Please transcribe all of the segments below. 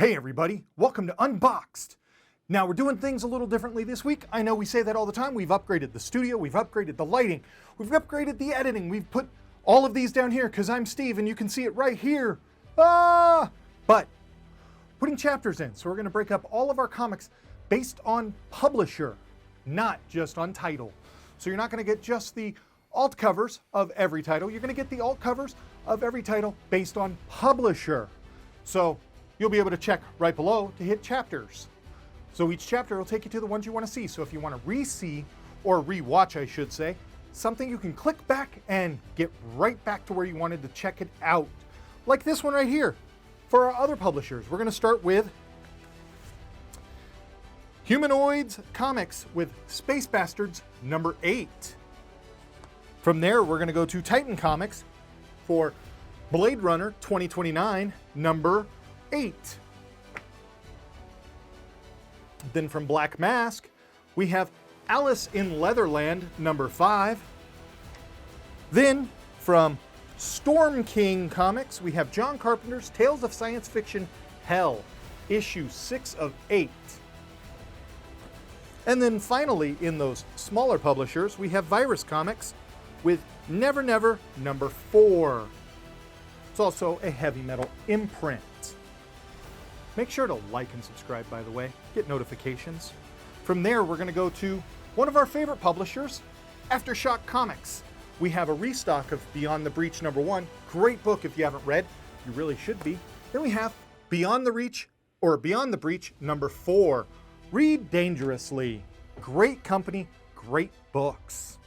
Hey everybody, welcome to Unboxed. Now we're doing things a little differently this week. I know we say that all the time. We've upgraded the studio, we've upgraded the lighting, we've upgraded the editing. We've put all of these down here because I'm Steve and you can see it right here. But putting chapters in. So we're gonna break up all of our comics based on publisher, not just on title. So you're not gonna get just the alt covers of every title. You're gonna get the alt covers of every title based on publisher. So you'll be able to check right below to hit chapters. So each chapter will take you to the ones you want to see. So if you want to re-see, or re-watch I should say, something you can click back and get right back to where you wanted to check it out. Like this one right here. For our other publishers, we're going to start with Humanoids Comics with Space Bastards number 8. From there, we're going to go to Titan Comics for Blade Runner 2029 number 8. Then from Black Mask, we have Alice in Leatherland number 5. Then from Stormking Comics, we have John Carpenter's Tales of Science Fiction Hell, issue 6 of 8. And then finally, in those smaller publishers, we have Virus Comics with Never Never number 4. It's also a heavy metal imprint. Make sure to like and subscribe, by the way. Get notifications. From there, we're going to go to one of our favorite publishers, Aftershock Comics. We have a restock of Beyond the Breach number 1. Great book if you haven't read. You really should be. Then we have Beyond the Breach number 4. Read dangerously. Great company, great books.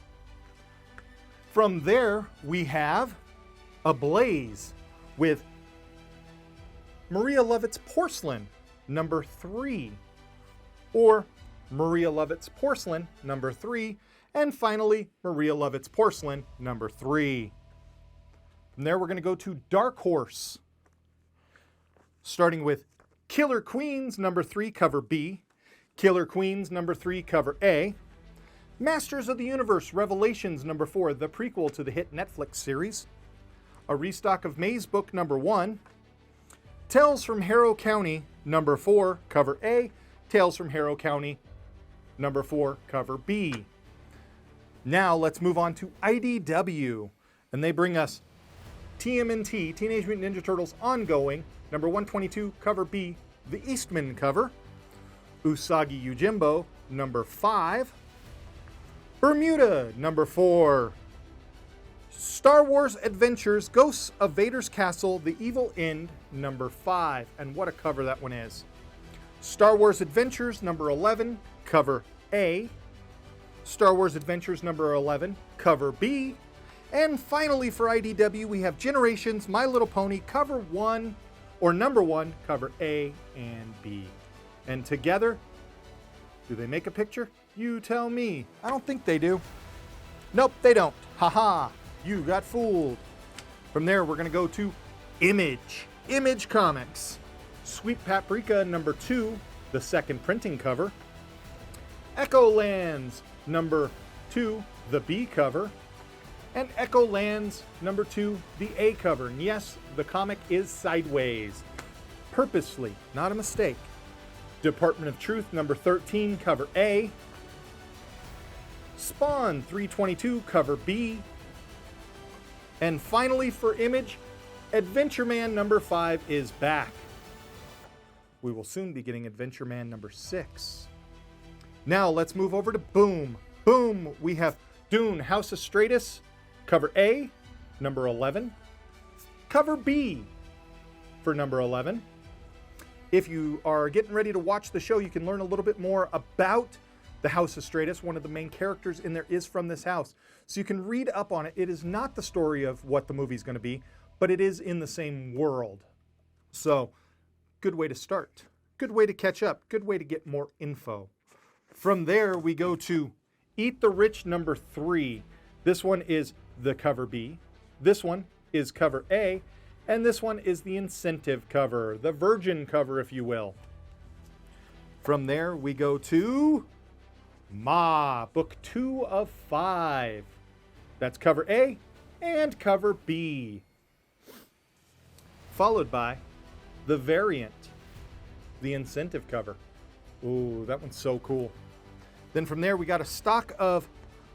From there, we have Ablaze with Maria Lovett's Porcelain, number 3. Or Maria Lovett's Porcelain, number 3. And finally, Maria Lovett's Porcelain, number 3. From there, we're going to go to Darkhorse. Starting with Killer Queens, number 3, cover B. Killer Queens, number 3, cover A. Masters of the Universe, Revelations, number 4, the prequel to the hit Netflix series. A restock of May's book, number 1. Tales from Harrow County, number 4, cover A. Tales from Harrow County, number 4, cover B. Now let's move on to IDW. And they bring us TMNT, Teenage Mutant Ninja Turtles Ongoing, number 122, cover B, the Eastman cover. Usagi Yojimbo, number 5. Bermuda, number 4. Star Wars Adventures, Ghosts of Vader's Castle, The Evil End, number 5. And what a cover that one is. Star Wars Adventures, number 11, cover A. Star Wars Adventures, number 11, cover B. And finally for IDW, we have Generations, My Little Pony, cover 1, or number 1, cover A and B. And together, do they make a picture? You tell me. I don't think they do. Nope, they don't. Haha. You got fooled. From there, we're going to go to Image Comics. Sweet Paprika, number 2, the second printing cover. Echo Lands, number 2, the B cover. And Echo Lands, number 2, the A cover. And yes, the comic is sideways. Purposely, not a mistake. Department of Truth, number 13, cover A. Spawn 322, cover B. And finally for Image, Adventure Man number 5 is back. We will soon be getting Adventure Man number 6. Now let's move over to Boom. Boom, we have Dune, House of Stratus, cover A, number 11. Cover B for number 11. If you are getting ready to watch the show, you can learn a little bit more about the House of Stratus. One of the main characters in there is from this house. So you can read up on it. It is not the story of what the movie's going to be, but it is in the same world. So, good way to start. Good way to catch up. Good way to get more info. From there, we go to Eat the Rich number 3. This one is the cover B. This one is cover A. And this one is the incentive cover, the virgin cover, if you will. From there, we go to Ma, book 2 of 5. That's cover A and cover B. Followed by The Variant, the incentive cover. Ooh, that one's so cool. Then from there, we got a stock of,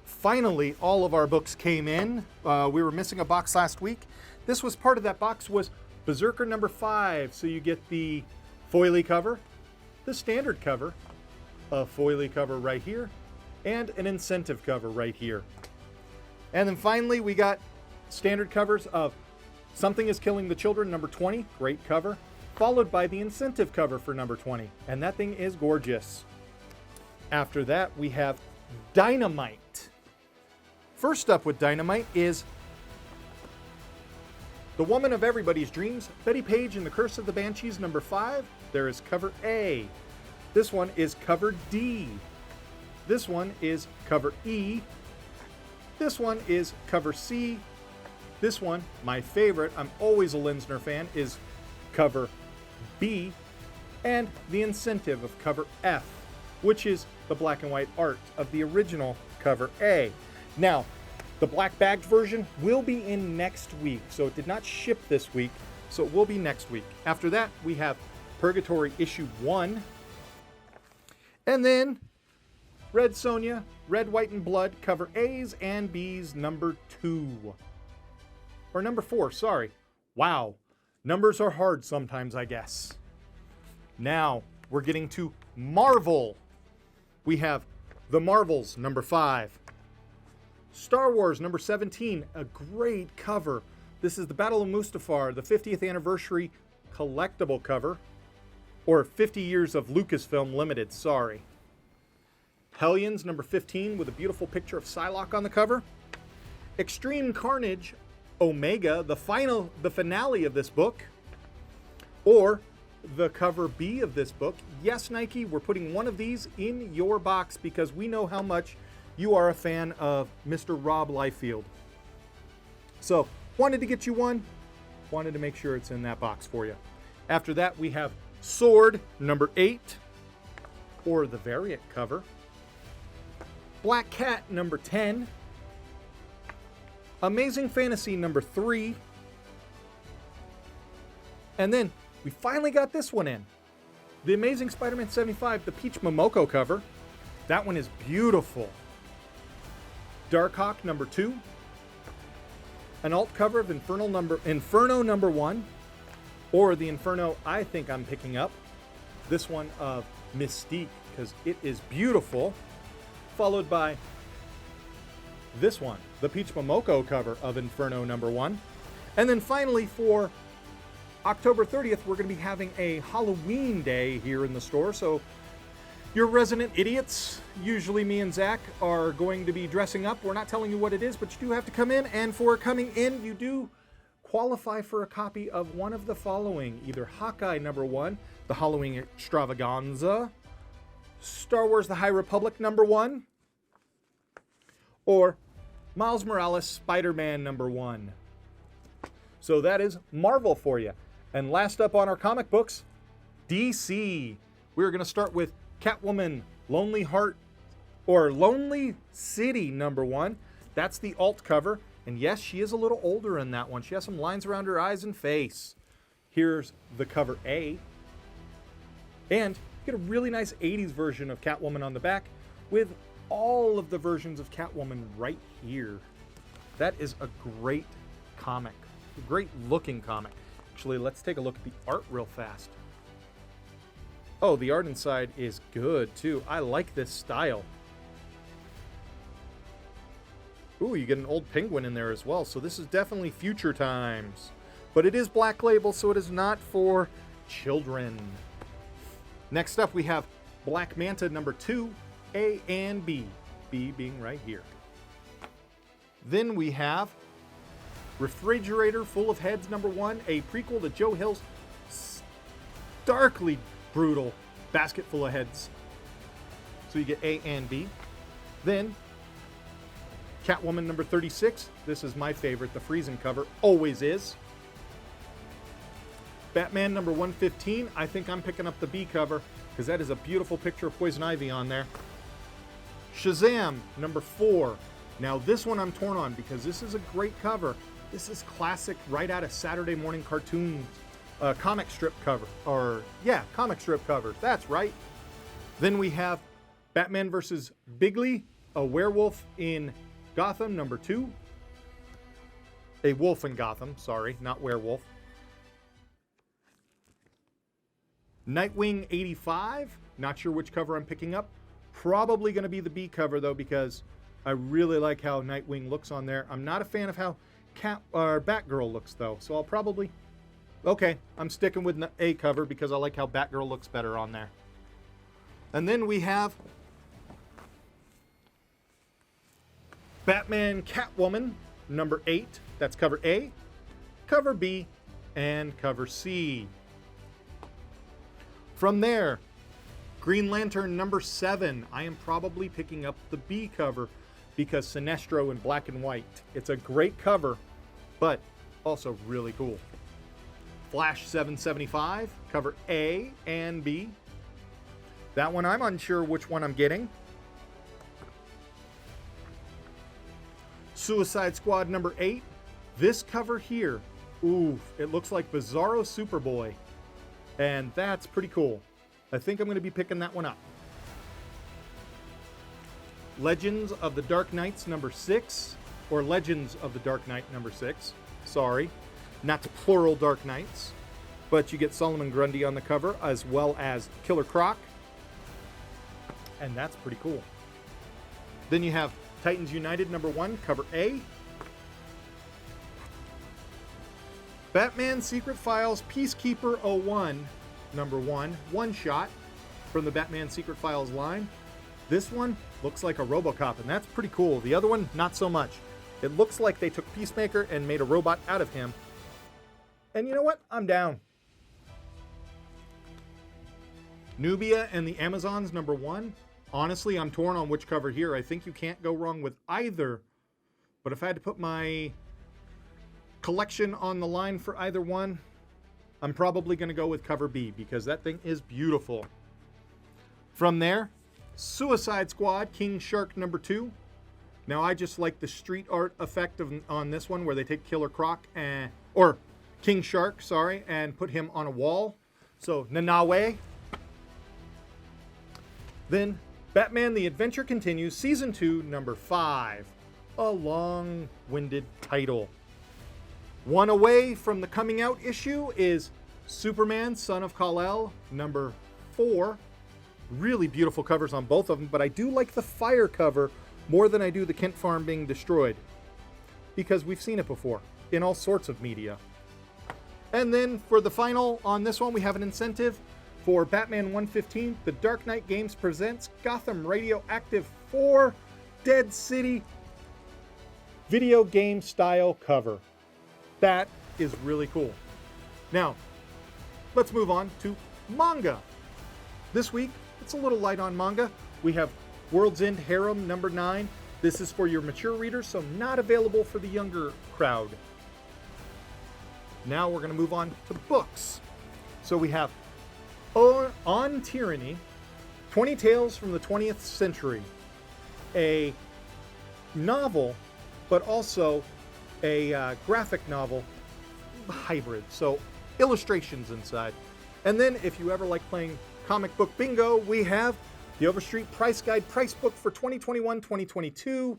finally, all of our books came in. We were missing a box last week. This was part of that box, was Berserker number 5. So you get the foily cover, the standard cover, a foily cover right here, and an incentive cover right here. And then finally, we got standard covers of Something is Killing the Children, number 20, great cover, followed by the incentive cover for number 20, and that thing is gorgeous. After that, we have Dynamite. First up with Dynamite is The Woman of Everybody's Dreams, Betty Page and the Curse of the Banshees, number 5. There is cover A. This one is cover D. This one is cover E. This one is cover C. This one, my favorite, I'm always a Linsner fan, is cover B. And the incentive of cover F, which is the black and white art of the original cover A. Now, the black bagged version will be in next week, so it did not ship this week, so it will be next week. After that, we have Purgatory issue 1, and then Red Sonja, Red, White, and Blood, cover A's and B's, number 2. Or number 4, sorry. Wow, numbers are hard sometimes, I guess. Now, we're getting to Marvel. We have The Marvels, number 5. Star Wars, number 17, a great cover. This is the Battle of Mustafar, the 50th anniversary collectible cover. Or 50 years of Lucasfilm Limited, sorry. Hellions, number 15, with a beautiful picture of Psylocke on the cover. Extreme Carnage, Omega, the finale of this book. Or the cover B of this book. Yes, Nike, we're putting one of these in your box because we know how much you are a fan of Mr. Rob Liefeld. So, wanted to get you one, wanted to make sure it's in that box for you. After that, we have Sword, number 8, or the variant cover. Black Cat, number 10. Amazing Fantasy, number 3. And then, we finally got this one in. The Amazing Spider-Man 75, the Peach Momoko cover. That one is beautiful. Darkhawk, number 2. An alt cover of Inferno number 1. Or the Inferno I think I'm picking up. This one of Mystique, because it is beautiful. Followed by this one, the Peach Momoko cover of Inferno number 1. And then finally for October 30th, we're going to be having a Halloween day here in the store. So your resident idiots, usually me and Zach, are going to be dressing up. We're not telling you what it is, but you do have to come in. And for coming in, you do qualify for a copy of one of the following. Either Hawkeye number 1, the Halloween Extravaganza, Star Wars The High Republic number 1, or Miles Morales Spider-Man number 1. So that is Marvel for you. And last up on our comic books, DC. We're going to start with Catwoman Lonely Heart, or Lonely City number 1. That's the alt cover. And yes, she is a little older in that one. She has some lines around her eyes and face. Here's the cover A. And you get a really nice 80s version of Catwoman on the back with all of the versions of Catwoman right here. That is a great comic. A great looking comic. Actually, let's take a look at the art real fast. Oh, the art inside is good too. I like this style. Ooh, you get an old penguin in there as well. So this is definitely future times. But it is Black Label, so it is not for children. Next up, we have Black Manta number 2, A and B. B being right here. Then we have Refrigerator Full of Heads number 1, a prequel to Joe Hill's starkly brutal Basket Full of Heads. So you get A and B. Then Catwoman number 36. This is my favorite. The Friesen cover always is. Batman number 115. I think I'm picking up the B cover because that is a beautiful picture of Poison Ivy on there. Shazam number 4. Now this one I'm torn on because this is a great cover. This is classic right out of Saturday morning cartoons. comic strip cover. Or, yeah, comic strip covers. That's right. Then we have Batman vs. Bigley, a werewolf in Gotham, number 2. A wolf in Gotham, sorry, not werewolf. Nightwing 85, not sure which cover I'm picking up. Probably going to be the B cover, though, because I really like how Nightwing looks on there. I'm not a fan of how Batgirl looks, though, so I'll probably... Okay, I'm sticking with A cover because I like how Batgirl looks better on there. And then we have Batman Catwoman, number 8. That's cover A, cover B, and cover C. From there, Green Lantern number 7. I am probably picking up the B cover because Sinestro in black and white. It's a great cover, but also really cool. Flash 775, cover A and B. That one, I'm unsure which one I'm getting. Suicide Squad number 8. This cover here, ooh, it looks like Bizarro Superboy. And that's pretty cool. I think I'm going to be picking that one up. Legends of the Dark Knights number 6. Or Legends of the Dark Knight number 6. Sorry. Not plural Dark Knights. But you get Solomon Grundy on the cover, as well as Killer Croc. And that's pretty cool. Then you have Titans United number 1, cover A. Batman Secret Files Peacekeeper 01, number 1, one-shot from the Batman Secret Files line. This one looks like a RoboCop, and that's pretty cool. The other one, not so much. It looks like they took Peacemaker and made a robot out of him. And you know what? I'm down. Nubia and the Amazons, number 1. Honestly, I'm torn on which cover here. I think you can't go wrong with either. But if I had to put my collection on the line for either one, I'm probably going to go with cover B because that thing is beautiful. From there, Suicide Squad King Shark number 2. Now I just like the street art effect on this one where they take Killer Croc or King Shark, sorry, and put him on a wall. So Nanawe. Then Batman The Adventure Continues Season 2 number 5. A long-winded title. One away from the coming out issue is Superman, Son of Kal-El, number 4. Really beautiful covers on both of them, but I do like the fire cover more than I do the Kent Farm being destroyed. Because we've seen it before in all sorts of media. And then for the final on this one, we have an incentive for Batman 115. The Dark Knight Games presents Gotham Radioactive 4 Dead City video game style cover. That is really cool. Now, let's move on to manga. This week, it's a little light on manga. We have World's End Harem number 9. This is for your mature readers, so not available for the younger crowd. Now we're going to move on to books. So we have On Tyranny, 20 Tales from the 20th Century. A novel, but also a graphic novel hybrid. So illustrations inside. And then if you ever like playing comic book bingo, we have the Overstreet Price Guide Price Book for 2021-2022.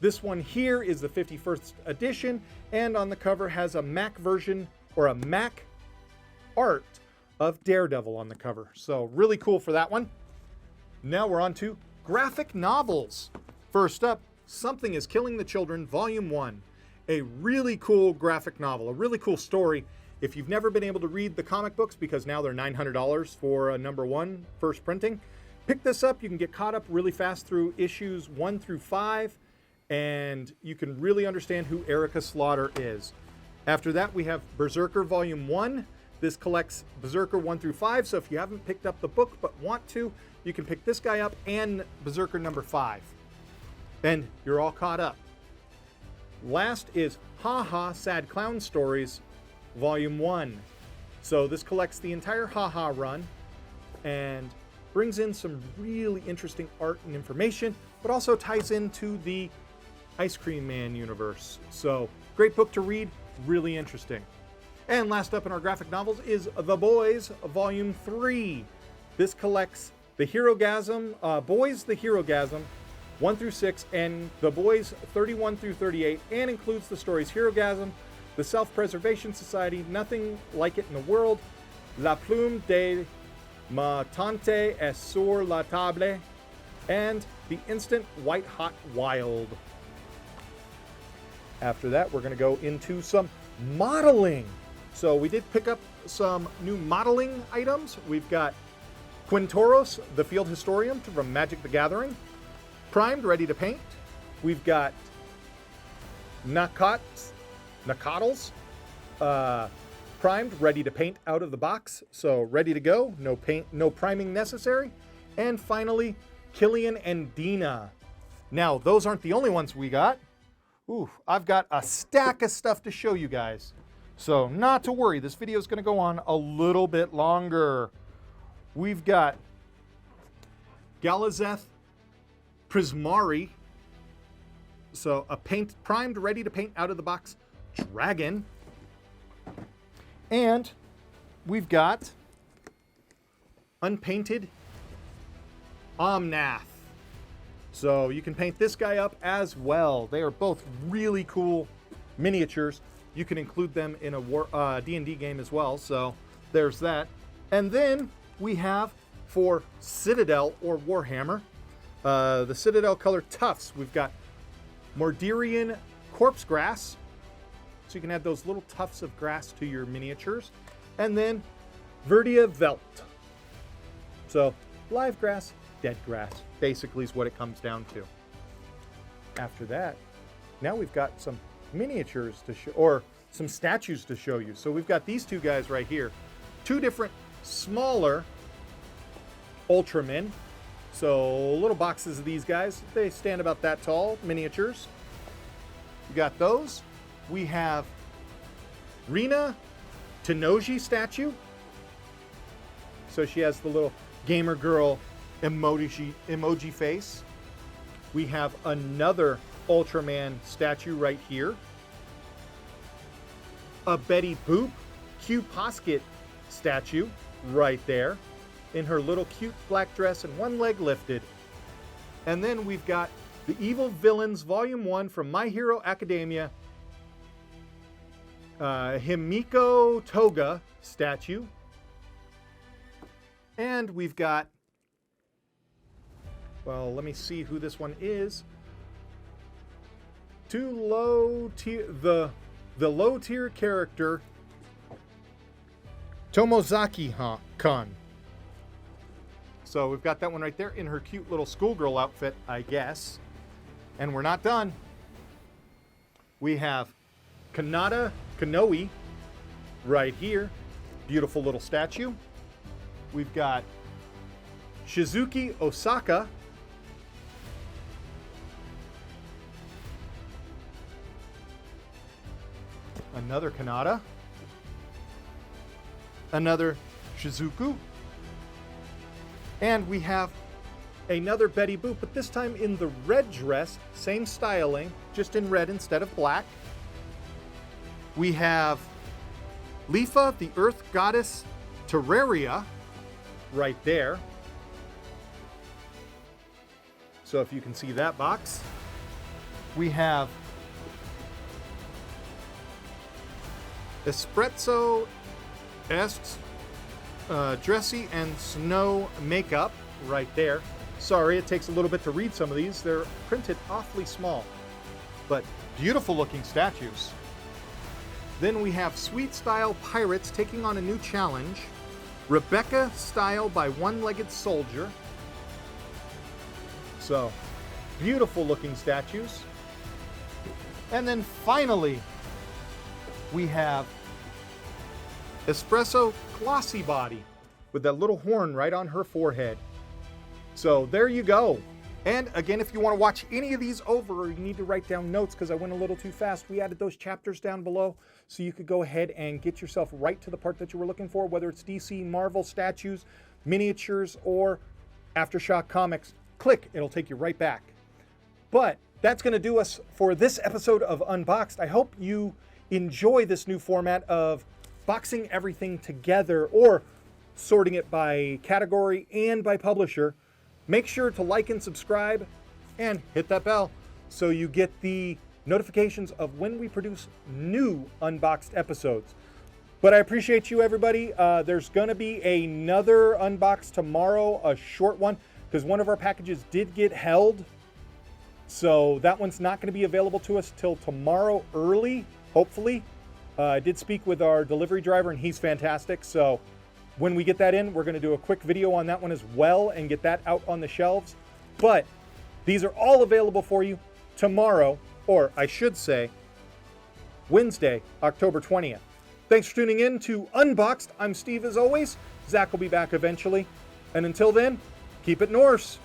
This one here is the 51st edition, and on the cover has a Mac version, or a Mac art of Daredevil on the cover. So really cool for that one. Now we're on to graphic novels. First up, Something is Killing the Children, Volume 1. A really cool graphic novel, a really cool story. If you've never been able to read the comic books, because now they're $900 for number 1, first printing, pick this up. You can get caught up really fast through issues 1 through 5, and you can really understand who Erica Slaughter is. After that, we have Berserker Volume 1. This collects Berserker 1 through 5, so if you haven't picked up the book but want to, you can pick this guy up and Berserker number 5. And you're all caught up. Last is Ha Ha Sad Clown Stories Volume 1. So this collects the entire Ha Ha run and brings in some really interesting art and information, but also ties into the Ice Cream Man universe. So great book to read, really interesting. And last up in our graphic novels is The Boys, Volume 3. This collects the Herogasm, Boys the Herogasm, 1 through 6, and The Boys 31 through 38, and includes the stories Herogasm, The Self-Preservation Society, Nothing Like It in the World, La Plume de Ma Tante est sur la table, and The Instant White Hot Wild. After that, we're going to go into some modeling. So we did pick up some new modeling items. We've got Quintoros, the Field Historian from Magic the Gathering, primed, ready to paint. We've got Nakatls, primed, ready to paint out of the box. So ready to go, no paint, no priming necessary. And finally, Killian and Dina. Now, those aren't the only ones we got. Ooh, I've got a stack of stuff to show you guys. So not to worry, this video is going to go on a little bit longer. We've got Galazeth Prismari. So a primed, ready to paint out of the box dragon. And we've got unpainted Omnath. So you can paint this guy up as well. They are both really cool miniatures. You can include them in a D&D game as well. So there's that. And then we have for Citadel or Warhammer, the Citadel color tufts. We've got Morderian Corpse Grass. So you can add those little tufts of grass to your miniatures. And then Verdia Velt. So live grass, dead grass, basically is what it comes down to. After that, now we've got some miniatures to show, or some statues to show you. So we've got these two guys right here. Two different smaller Ultramen. So little boxes of these guys. They stand about that tall, miniatures. We got those. We have Rina Tenoji statue. So she has the little gamer girl emoji face. We have another Ultraman statue right here. A Betty Boop Q Posket statue right there in her little cute black dress and one leg lifted. And then we've got the Evil Villains Volume 1 from My Hero Academia, Himiko Toga statue. And we've got, well, let me see who this one is. The low tier character Tomozaki-kan. So we've got that one right there in her cute little schoolgirl outfit, I guess. And we're not done. We have Kanata Kanoe right here. Beautiful little statue. We've got Shizuki Osaka. Another Kanata. Another Shizuku. And we have another Betty Boop, but this time in the red dress. Same styling, just in red instead of black. We have Lifa, the Earth Goddess Terraria, right there. So if you can see that box. We have Espresso Est Dressy and Snow Makeup right there. Sorry, it takes a little bit to read some of these. They're printed awfully small, but beautiful looking statues. Then we have Sweet Style Pirates taking on a new challenge. Rebecca Style by One-Legged Soldier. So, beautiful looking statues. And then finally, we have Espresso Glossy Body with that little horn right on her forehead. So there you go. And again, if you want to watch any of these over, or you need to write down notes because I went a little too fast, we added those chapters down below so you could go ahead and get yourself right to the part that you were looking for, whether it's DC, Marvel, statues, miniatures, or Aftershock Comics. Click, it'll take you right back. But that's going to do us for this episode of Unboxed. I hope you enjoy this new format of boxing everything together or sorting it by category and by publisher. Make sure to like and subscribe and hit that bell so you get the notifications of when we produce new Unboxed episodes. But I appreciate you, everybody. There's going to be another Unboxed tomorrow, a short one, because one of our packages did get held. So that one's not going to be available to us till tomorrow early, hopefully. I did speak with our delivery driver, and he's fantastic. So when we get that in, we're going to do a quick video on that one as well and get that out on the shelves. But these are all available for you tomorrow, or I should say, Wednesday, October 20th. Thanks for tuning in to Unboxed. I'm Steve as always. Zach will be back eventually. And until then, keep it Norse.